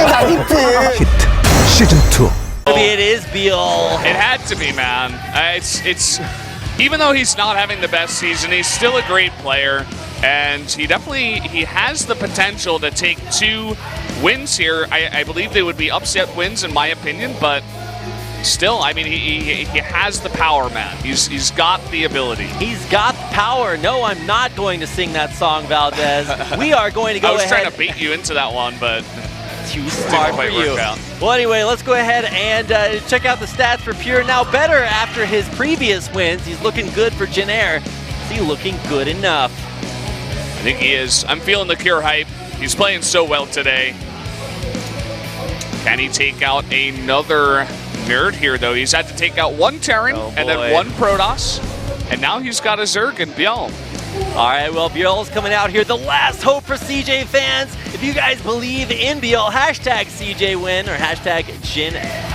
Hit Season 2. Maybe it is ByuL. It had to be, man. It's even though he's not having the best season, he's still a great player, and he has the potential to take 2 wins here. I believe they would be upset wins in my opinion, but still, I mean, he has the power, man. He's got the ability. He's got the power. No, I'm not going to sing that song, Valdez. We are going to go ahead. I was trying to bait you into that one, but too smart for you. Out. Well, anyway, let's go ahead and check out the stats for Pure. Now better after his previous wins. He's looking good for Jin Air. Is he looking good enough? I think he is. I'm feeling the Cure hype. He's playing so well today. Can he take out another nerd here, though? He's had to take out 1 Terran and then 1 Protoss, and now he's got a Zerg and ByuL. All right, well, ByuL's coming out here. The last hope for CJ fans. If you guys believe in ByuL, hashtag CJ win or hashtag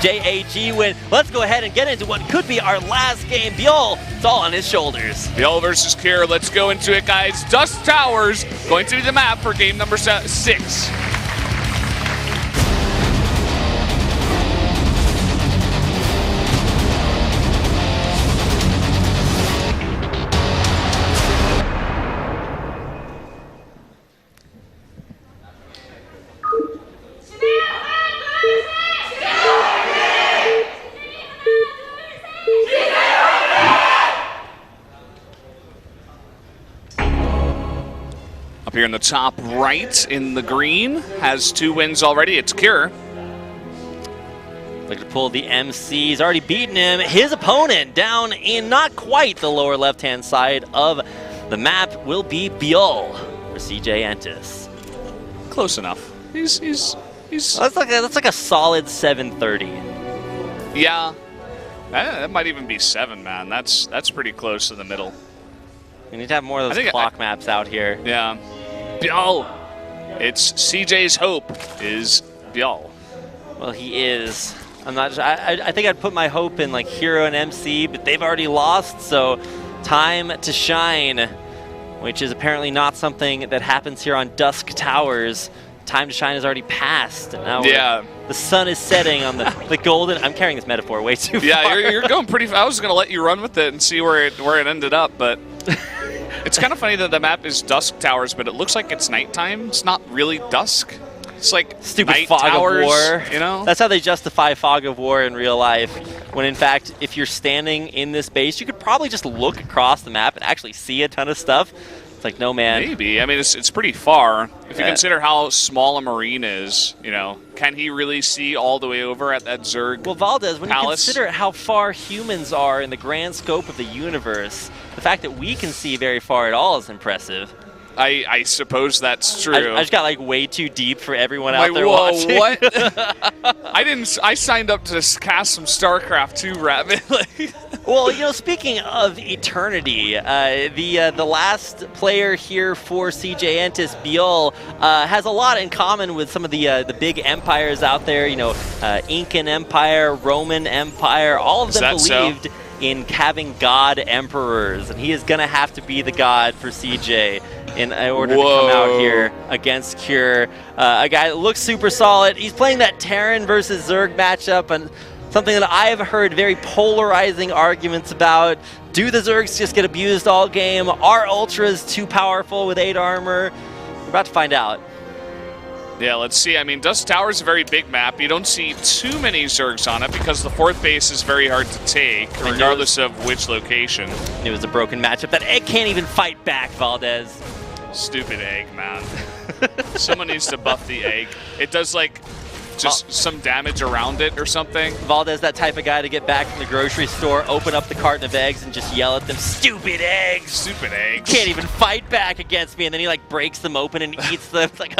JAG win. Let's go ahead and get into what could be our last game. ByuL, it's all on his shoulders. ByuL versus Cure. Let's go into it, guys. Dusk Towers going to be the map for game number 6. Up here in the top right in the green, has 2 wins already. It's Cure. Looking to pull the MC. He's already beaten him. His opponent down in not quite the lower left-hand side of the map will be ByuL for CJ Entis. Close enough. He's That's like a solid 730. Yeah. That might even be 7, man. That's pretty close to the middle. We need to have more of those clock maps out here. Yeah. ByuL. It's CJ's hope is ByuL. Well, he is. I'm not. I think I'd put my hope in like Hero and MC, but they've already lost. So, time to shine, which is apparently not something that happens here on Dusk Towers. Time to shine has already passed. And now the sun is setting on the golden. I'm carrying this metaphor way too far. Yeah, you're going pretty. I was gonna let you run with it and see where it ended up, but. It's kind of funny that the map is Dusk Towers, but it looks like it's nighttime. It's not really dusk. It's like stupid night fog towers, of war. You know? That's how they justify fog of war in real life. When in fact, if you're standing in this base, you could probably just look across the map and actually see a ton of stuff. It's like, no, man. Maybe. I mean, it's pretty far. If you consider how small a Marine is, you know, can he really see all the way over at that Zerg Well, Valdez, when palace? You consider how far humans are in the grand scope of the universe, the fact that we can see very far at all is impressive. I suppose that's true. I just got like way too deep for everyone out there whoa, watching. What? I signed up to cast some Starcraft too, Rabbit. Well, you know, speaking of eternity, the last player here for CJ Entis, ByuL, has a lot in common with some of the big empires out there. You know, Incan Empire, Roman Empire, all of them believed in having god emperors, and he is gonna have to be the god for CJ in order to come out here against Cure. A guy that looks super solid. He's playing that Terran versus Zerg matchup, and something that I've heard very polarizing arguments about. Do the Zergs just get abused all game? Are Ultras too powerful with 8 armor? We're about to find out. Yeah, let's see. I mean, Dusk Tower is a very big map. You don't see too many Zergs on it because the 4th base is very hard to take, regardless of which location. It was a broken matchup. That egg can't even fight back, Valdez. Stupid egg, man. Someone needs to buff the egg. It does, like, just some damage around it or something. Valdez, that type of guy to get back from the grocery store, open up the carton of eggs and just yell at them, stupid eggs! Stupid eggs. You can't even fight back against me, and then he like breaks them open and eats them. It's like,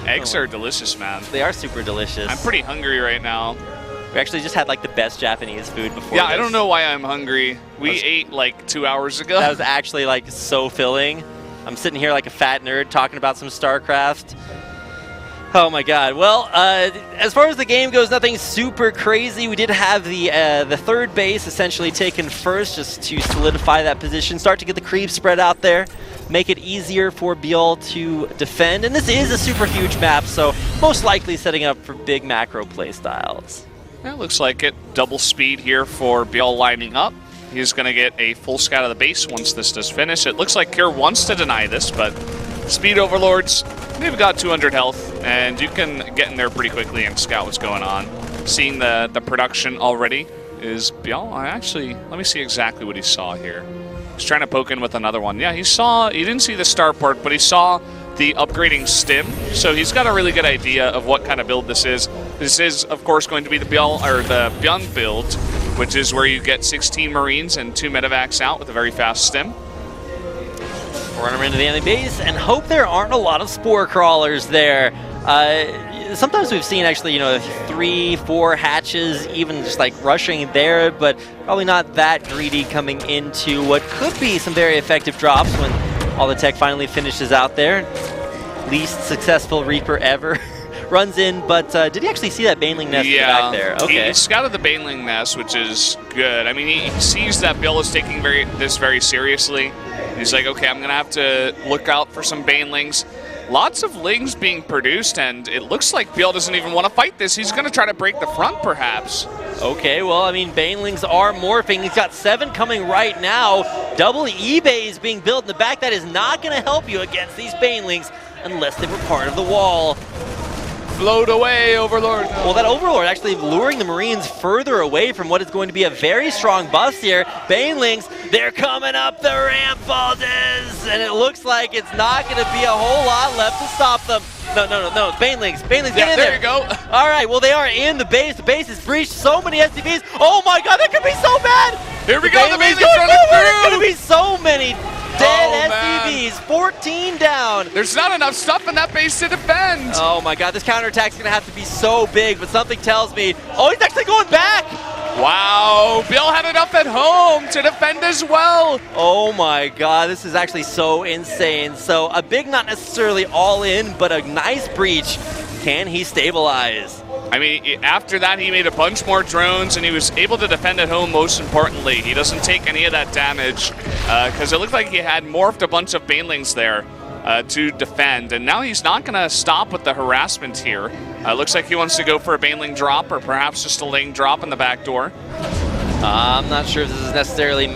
eggs are delicious, man. They are super delicious. I'm pretty hungry right now. We actually just had like the best Japanese food before Yeah, this. I don't know why I'm hungry. We ate like 2 hours ago. That was actually like so filling. I'm sitting here like a fat nerd talking about some StarCraft. Oh my god. Well, as far as the game goes, nothing super crazy. We did have the 3rd base essentially taken first just to solidify that position, start to get the creep spread out there. make it easier for ByuL to defend. And this is a super huge map, so most likely setting up for big macro play styles. Yeah, looks like it. Double speed here for ByuL lining up. He's going to get a full scout of the base once this does finish. It looks like Kier wants to deny this, but Speed Overlords, they've got 200 health, and you can get in there pretty quickly and scout what's going on. Seeing the production already is ByuL. Actually, let me see exactly what he saw here. He's trying to poke in with another one. Yeah, he didn't see the starport, but he saw the upgrading stim, so he's got a really good idea of what kind of build this is. This is, of course, going to be the ByuL build, which is where you get 16 Marines and 2 medevacs out with a very fast stim. Run them into the enemy base and hope there aren't a lot of spore crawlers there. Sometimes we've seen actually, 3, 4 hatches even just like rushing there, but probably not that greedy coming into what could be some very effective drops when all the tech finally finishes out there. Least successful Reaper ever. Runs in, but did he actually see that Baneling nest in the back there? Okay. He scouted the Baneling nest, which is good. I mean, he sees that ByuL is taking this very seriously. He's like, okay, I'm going to have to look out for some Banelings. Lots of Lings being produced, and it looks like ByuL doesn't even want to fight this. He's going to try to break the front, perhaps. Okay, well, I mean, Banelings are morphing. He's got 7 coming right now. Double eBay is being built in the back. That is not going to help you against these Banelings unless they were part of the wall. Float away, Overlord. Well, that Overlord actually luring the Marines further away from what is going to be a very strong bust here. Banelings, they're coming up the ramp, Valdez, and it looks like it's not going to be a whole lot left to stop them. No. Banelings, get in there. There you go. All right, well, they are in the base. The base is breached. So many SCVs. Oh, my God, that could be so bad. Here we go. The Banelings running through. There's going to be so many dead SCVs. 14 down. There's not enough stuff in that base to defend. Oh, my God, this counterattack's going to have to be so big, but something tells me, oh, he's actually going back. Wow, ByuL had enough at home to defend as well. Oh my God, this is actually so insane. So a big, not necessarily all in, but a nice breach. Can he stabilize? I mean, after that, he made a bunch more drones, and he was able to defend at home, most importantly. He doesn't take any of that damage, because it looked like he had morphed a bunch of Banelings there to defend, and now he's not going to stop with the harassment here. Looks like he wants to go for a Baneling drop, or perhaps just a Ling drop in the back door. I'm not sure if this is necessarily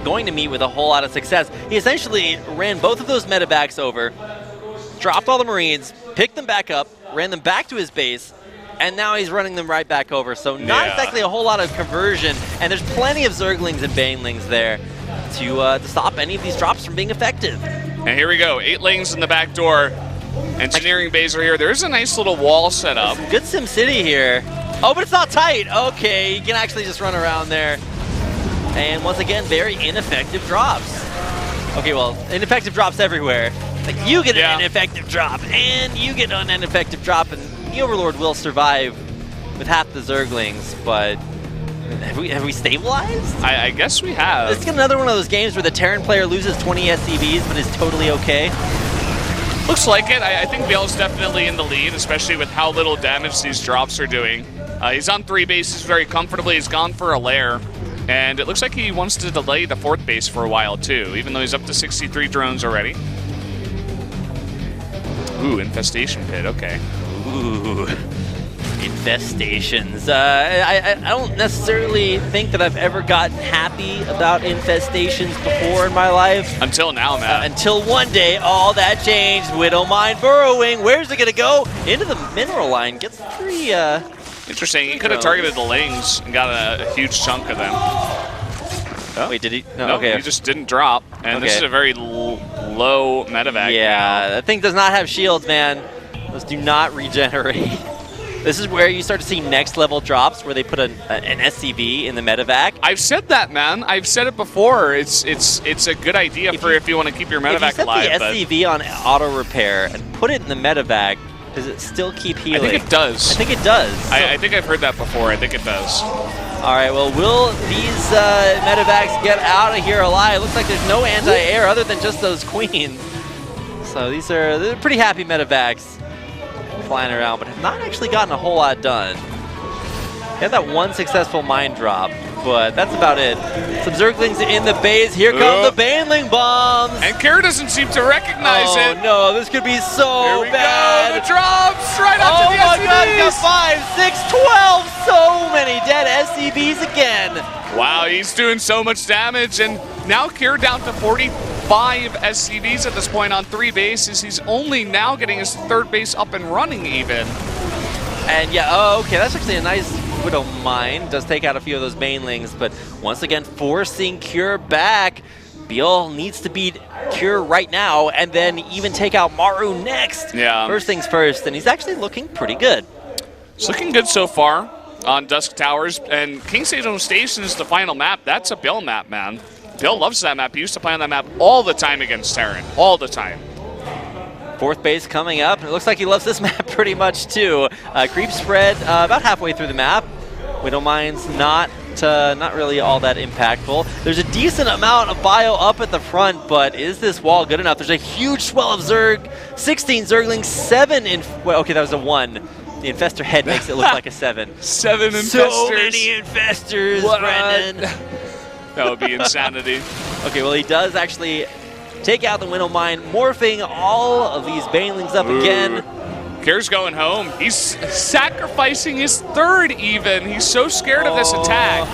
going to meet with a whole lot of success. He essentially ran both of those medevacs over, dropped all the Marines, picked them back up, ran them back to his base, and now he's running them right back over. So not exactly a whole lot of conversion, and there's plenty of Zerglings and Banelings there to stop any of these drops from being effective. And here we go, 8 Lings in the back door. Engineering bays are here. There's a nice little wall set up. Good SimCity here. Oh, but it's not tight. Okay, you can actually just run around there. And once again, very ineffective drops. Okay, well, ineffective drops everywhere. Like, you get an ineffective drop, and you get an ineffective drop, and the Overlord will survive with half the Zerglings, but have we stabilized? I guess we have. It's another one of those games where the Terran player loses 20 SCVs, but is totally okay. Looks like it. I think ByuL's definitely in the lead, especially with how little damage these drops are doing. He's on 3 bases very comfortably. He's gone for a lair. And it looks like he wants to delay the 4th base for a while, too, even though he's up to 63 drones already. Ooh, Infestation Pit. Okay. Ooh. Infestations. I don't necessarily think that I've ever gotten happy about infestations before in my life. Until now, man. Until one day, all that changed. Widow Mine burrowing. Where's it going to go? Into the mineral line. Gets 3... Interesting. He could have targeted the Lings and got a huge chunk of them. Oh. Wait, did he? No, okay. He just didn't drop. And this is a very low medevac. Yeah, that thing does not have shields, man. Those do not regenerate. This is where you start to see next level drops where they put an SCV in the medevac. I've said that, man. I've said it before. It's a good idea if you want to keep your medevac alive. If you set the SCV on auto repair and put it in the medevac, does it still keep healing? I think it does. I think it does. I think I've heard that before. I think it does. All right, well, will these medevacs get out of here alive? Looks like there's no anti-air other than just those queens. So they're pretty happy medevacs flying around, but have not actually gotten a whole lot done. They had that one successful mine drop. but that's about it. Some Zerglings in the base. Here come the Baneling bombs. And Kira doesn't seem to recognize it. Oh no, this could be so Here we bad. go, the drops right onto the SCBs. Oh my god, he's got 5, 6, 12. So many dead SCBs again. Wow, he's doing so much damage, and now Kira down to 45 SCVs at this point on 3 bases. He's only now getting his 3rd base up and running even. And yeah, okay, that's actually a nice Widow Mine. Does take out a few of those Banelings, but once again forcing Cure back. ByuL needs to beat Cure right now and then even take out Maru next. Yeah. First things first, and he's actually looking pretty good. It's looking good so far on Dusk Towers, and King Sejong Station is the final map. That's a ByuL map, man. ByuL loves that map. He used to play on that map all the time against Terran. All the time. 4th base coming up. It looks like he loves this map pretty much too. Creep spread about halfway through the map. Widow Mine's not really all that impactful. There's a decent amount of bio up at the front, but is this wall good enough? There's a huge swell of Zerg. 16 Zerglings, 7 in... Well, okay, that was a 1. The Infestor head makes it look like a 7. 7 Infestors. So many Infestors, What? Brendan. That would be insanity. Okay, well, he does actually take out the Widow Mine, morphing all of these Banelings up again. Kira's going home. He's sacrificing his 3rd even. He's so scared of this attack.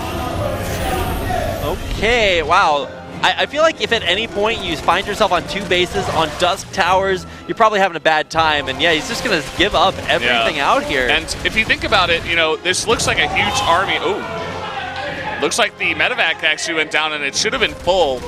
Okay, wow. I feel like if at any point you find yourself on 2 bases on Dusk Towers, you're probably having a bad time. And yeah, he's just going to give up everything out here. And if you think about it, you know, this looks like a huge army. Oh, looks like the medevac actually went down and it should have been full.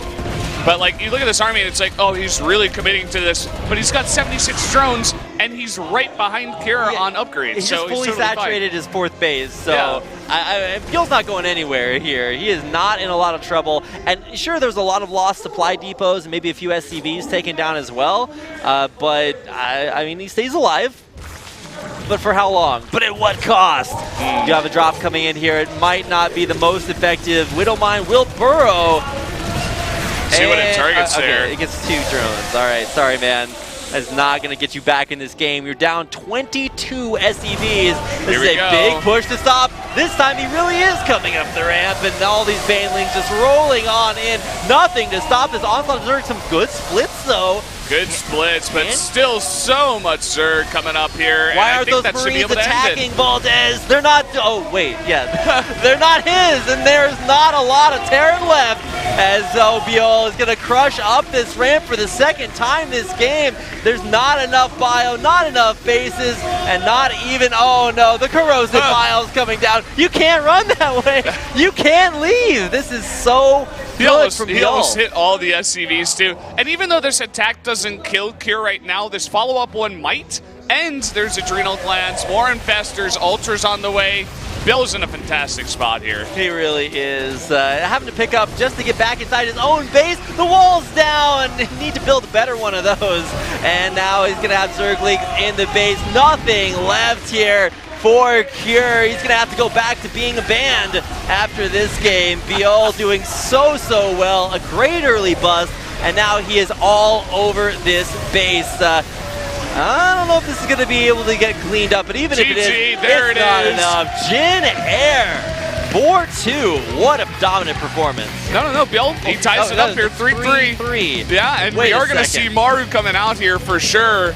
But like, you look at this army and it's like, oh, he's really committing to this. But he's got 76 drones and he's right behind Kira on upgrades. He so just fully he's totally saturated his 4th base. So Yeah. ByuL's not going anywhere here. He is not in a lot of trouble. And sure, there's a lot of lost supply depots and maybe a few SCVs taken down as well. But I mean, he stays alive. But for how long? But at what cost? You have a drop coming in here. It might not be the most effective. Widow Mine will burrow. See what it targets there. Okay, it gets 2 drones. All right, sorry, man. That's not going to get you back in this game. You're down 22 SCVs. This is a big push to stop. This time he really is coming up the ramp, and all these Banelings just rolling on in. Nothing to stop this onslaught of Zerg. Some good splits, though. Good splits, but still so much Zerg coming up here. Why are those Marines attacking Valdez? They're not... Oh, wait, yeah. They're not his, and there's not a lot of Terran left. As ByuL is going to crush up this ramp for the 2nd time this game. There's not enough bio, not enough faces, and not even... Oh, no, the corrosive miles coming down. You can't run that way. You can't leave. This is so... He almost hit all the SCVs too. And even though this attack doesn't kill Cure right now, this follow-up one might. And there's Adrenal Glands, more Infestors, Ultras on the way. ByuL's in a fantastic spot here. He really is. Having to pick up just to get back inside his own base. The wall's down. Need to build a better one of those. And now he's going to have Zerglings in the base. Nothing left here for Cure. He's going to have to go back to being a band after this game. ByuL doing so well. A great early bust. And now he is all over this base. I don't know if this is going to be able to get cleaned up, but even if it is, it's not enough. Jin Air, 4-2. What a dominant performance. No, ByuL, he ties it up here, 3-3. Yeah, and we are going to see Maru coming out here for sure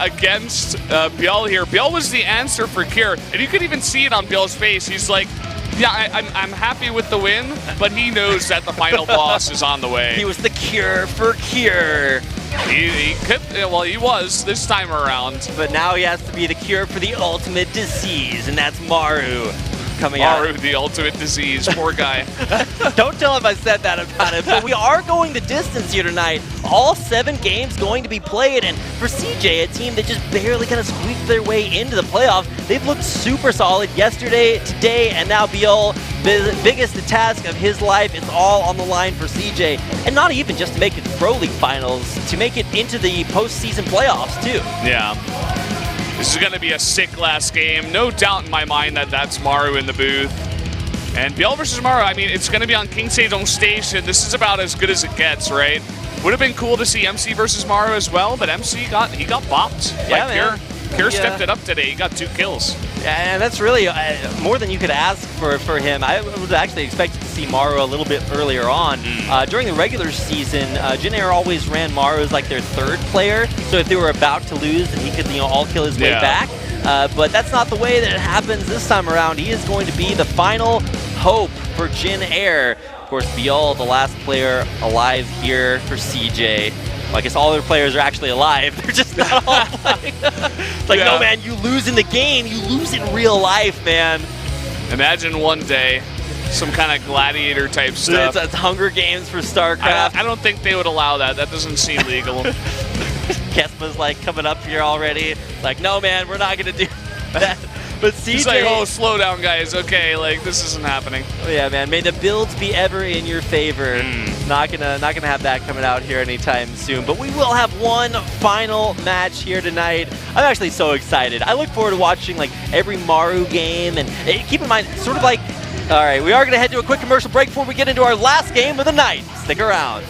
against ByuL here. ByuL was the answer for Cure, and you could even see it on ByuL's face. He's like, yeah, I'm happy with the win, but he knows that the final boss is on the way. He was the cure for Cure. He could, well, he was this time around. But now he has to be the cure for the ultimate disease, and that's Maru coming out. Maru, the ultimate disease, poor guy. Don't tell him I said that about it, but we are going the distance here tonight. All 7 games going to be played, and for CJ, a team that just barely kind of squeaked their way into the playoffs, they've looked super solid yesterday, today, and now ByuL, the biggest task of his life. It's all on the line for CJ, and not even just to make it to Pro League Finals, to make it into the postseason playoffs too. Yeah. This is going to be a sick last game. No doubt in my mind that that's Maru in the booth. And ByuL versus Maru, I mean, it's going to be on King Sejong Station. This is about as good as it gets, right? Would have been cool to see MC versus Maru as well, but MC got bopped. Yeah, man. Pure stepped it up today. He got 2 kills. And that's really more than you could ask for him. I would actually expect to see Maru a little bit earlier on. During the regular season, Jin Air always ran Maru as like their 3rd player. So if they were about to lose, then he could all kill his way back. But that's not the way that it happens this time around. He is going to be the final hope for Jin Air. Of course, ByuL, the last player alive here for CJ. Well, I guess all their players are actually alive. They're just not all playing. It's like, no, man, you lose in the game. You lose in real life, man. Imagine one day some kind of gladiator type stuff. It's Hunger Games for Starcraft. I don't think they would allow that. That doesn't seem legal. Kesma's like coming up here already. Like, no, man, we're not going to do that. But CJ... He's like, oh, slow down, guys. Okay, like, this isn't happening. Oh, yeah, man. May the builds be ever in your favor. Not gonna have that coming out here anytime soon. But we will have one final match here tonight. I'm actually so excited. I look forward to watching, like, every Maru game. And keep in mind, sort of like... All right, we are going to head to a quick commercial break before we get into our last game of the night. Stick around.